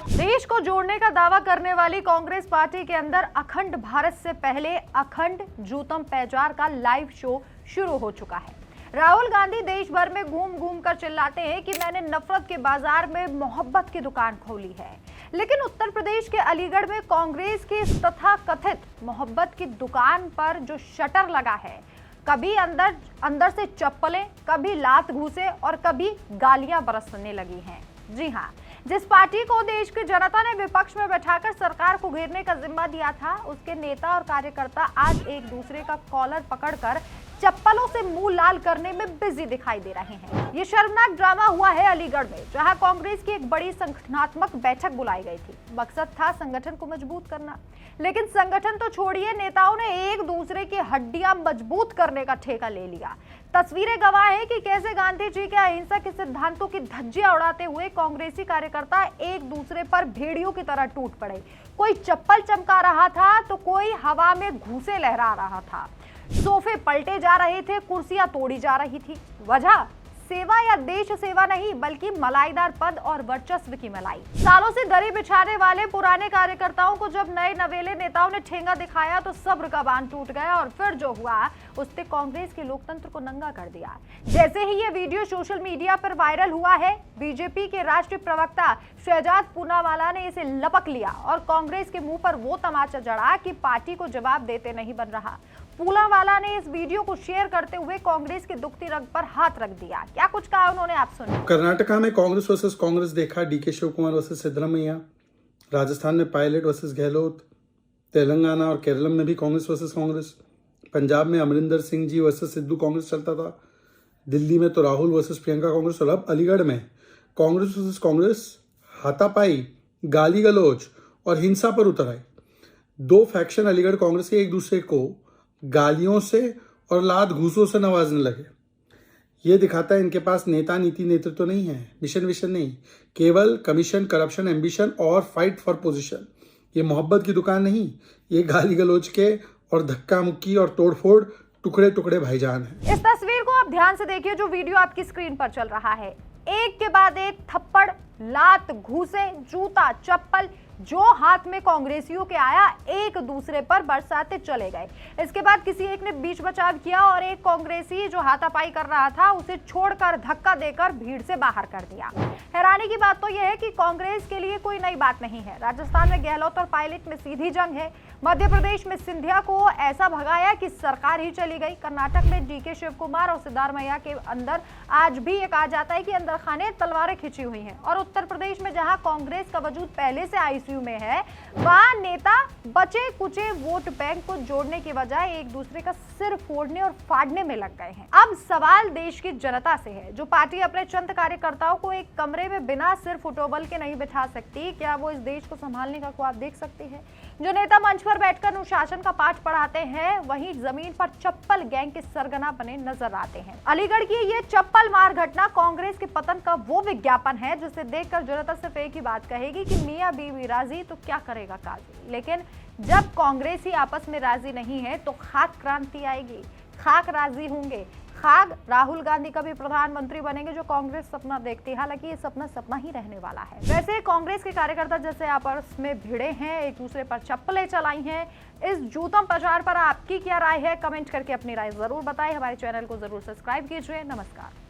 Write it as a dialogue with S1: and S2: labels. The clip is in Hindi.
S1: देश को जोड़ने का दावा करने वाली कांग्रेस पार्टी के अंदर अखंड भारत से पहले अखंड जूतम पैजार का लाइव शो शुरू हो चुका है। राहुल गांधी देश भर में घूम घूम कर चिल्लाते हैं कि मैंने नफरत के बाजार में मोहब्बत की दुकान खोली है, लेकिन उत्तर प्रदेश के अलीगढ़ में कांग्रेस की तथा कथित मोहब्बत की दुकान पर जो शटर लगा है, कभी अंदर से चप्पलें, कभी लात घूसे और कभी गालियां बरसने लगी हैं। जी हां, जिस पार्टी को देश की जनता ने विपक्ष में बैठाकर सरकार को घेरने का जिम्मा दिया था, उसके नेता और कार्यकर्ता आज एक दूसरे का कॉलर पकड़कर चप्पलों से मुंह लाल करने में बिजी दिखाई दे रहे हैं। ये शर्मनाक ड्रामा हुआ है अलीगढ़ में, जहां कांग्रेस की एक बड़ी संगठनात्मक बैठक बुलाई गई थी। मकसद था संगठन को मजबूत करना, लेकिन संगठन तो छोड़िए, नेताओं ने एक दूसरे की हड्डियां मजबूत करने का ठेका ले लिया। तस्वीरें गवाह है कि कैसे गांधी जी के अहिंसा के सिद्धांतों की धज्जियां उड़ाते हुए कांग्रेसी कार्यकर्ता एक दूसरे पर भेड़ियों की तरह टूट पड़े। कोई चप्पल चमका रहा था तो कोई हवा में घूंसे लहरा रहा था। सोफे पलटे जा रहे थे, कुर्सियां तोड़ी जा रही थी। वजह सेवा या देश सेवा नहीं, बल्कि मलाईदार पद और वर्चस्व की मलाई। सालों से दरी बिछाने वाले पुराने कार्यकर्ताओं को जब नए नवेले नेताओं ने ठेंगा दिखाया तो सब्र का बांध टूट गया और फिर जो हुआ उसने कांग्रेस के लोकतंत्र को नंगा कर दिया। जैसे ही ये वीडियो सोशल मीडिया पर वायरल हुआ है, बीजेपी के राष्ट्रीय प्रवक्ता शहजाद पूनावाला ने इसे लपक लिया और कांग्रेस के मुंह पर वो तमाचा जड़ा कि पार्टी को जवाब देते नहीं बन रहा। पूनावाला ने इस वीडियो को शेयर करते हुए कांग्रेस की दुखती रग पर हाथ रख दिया। क्या कुछ कहा उन्होंने, आप सुनिए।
S2: कर्नाटका में कांग्रेस वर्सेस कांग्रेस देखा, डीके शिव कुमार वर्सेस सिद्धरामैया। राजस्थान में पायलट वर्सेस गहलोत। तेलंगाना और केरल में भी कांग्रेस वर्सेस कांग्रेस। पंजाब में अमरिंदर सिंह जी वर्सेस सिद्धू कांग्रेस चलता था। दिल्ली में तो राहुल वर्सेस प्रियंका कांग्रेस। और अब अलीगढ़ में कांग्रेस वर्सेस कांग्रेस हाथापाई, गाली गलौज और हिंसा पर उतर आए। दो फैक्शन अलीगढ़ कांग्रेस के एक दूसरे को गालियों से और लात घूसों से नवाजने लगे। ये दिखाता है इनके पास नेता, नीति, नेतृत्व नहीं है, मिशन विशन नहीं, केवल कमीशन, करप्शन, एम्बिशन और फाइट फॉर पोजीशन। ये मोहब्बत की दुकान नहीं, ये गाली गलौज के और धक्का मुक्की और तोड़फोड़ टुकड़े टुकड़े भाईजान है।
S1: इस तस्वीर को आप ध्यान से देखिए जो वीडियो आपकी स्क्रीन पर चल रहा है। एक के बाद एक थप्पड़, लात, घूसे, जूता, चप्पल जो हाथ में कांग्रेसियों के आया एक दूसरे पर बरसाते चले गए। इसके बाद किसी एक ने बीच बचाव किया और एक कांग्रेसी जो हाथापाई कर रहा था उसे छोड़कर धक्का देकर भीड़ से बाहर कर दिया। हैरानी की बात तो यह है कि कांग्रेस के लिए कोई नई बात नहीं है। राजस्थान में गहलोत और पायलट में सीधी जंग है। मध्य प्रदेश में सिंधिया को ऐसा भगाया कि सरकार ही चली गई। कर्नाटक में डीके शिव कुमार और सिद्धरामैया के अंदर आज भी ये कहा जाता है कि अंदर खाने तलवारें खिंची हुई हैं। और उत्तर प्रदेश में जहां कांग्रेस का वजूद पहले से आईसीयू में है, वहां नेता बचे कुचे वोट बैंक को जोड़ने की बजाय एक दूसरे का सिर फोड़ने और फाड़ने में लग गए हैं। अब सवाल देश की जनता से है। जो पार्टी अपने चंद कार्यकर्ताओं को एक कमरे में बिना सिर फुटोबल के नहीं बिठा सकती, क्या वो इस देश को संभालने का ख्वाब देख सकती है? जो नेता मंच पर बैठकर अनुशासन का पाठ पढ़ाते हैं, वहीं जमीन पर चप्पल गैंग के सरगना बने नजर आते हैं। अलीगढ़ की ये चप्पल मार घटना कांग्रेस के पतन का वो विज्ञापन है जिसे देखकर जनता सिर्फ एक ही बात कहेगी कि मियां बीवी राजी तो क्या करेगा काजी। लेकिन जब कांग्रेस ही आपस में राजी नहीं है तो खाक क्रांति आएगी। खाक राजी होंगे, खाक राहुल गांधी कभी प्रधानमंत्री बनेंगे जो कांग्रेस सपना देखती है। हालांकि ये सपना ही रहने वाला है। वैसे कांग्रेस के कार्यकर्ता जैसे आपस में भिड़े हैं, एक दूसरे पर चप्पलें चलाई हैं, इस जूतम प्रचार पर आपकी क्या राय है? कमेंट करके अपनी राय जरूर बताएं। हमारे चैनल को जरूर सब्सक्राइब कीजिए। नमस्कार।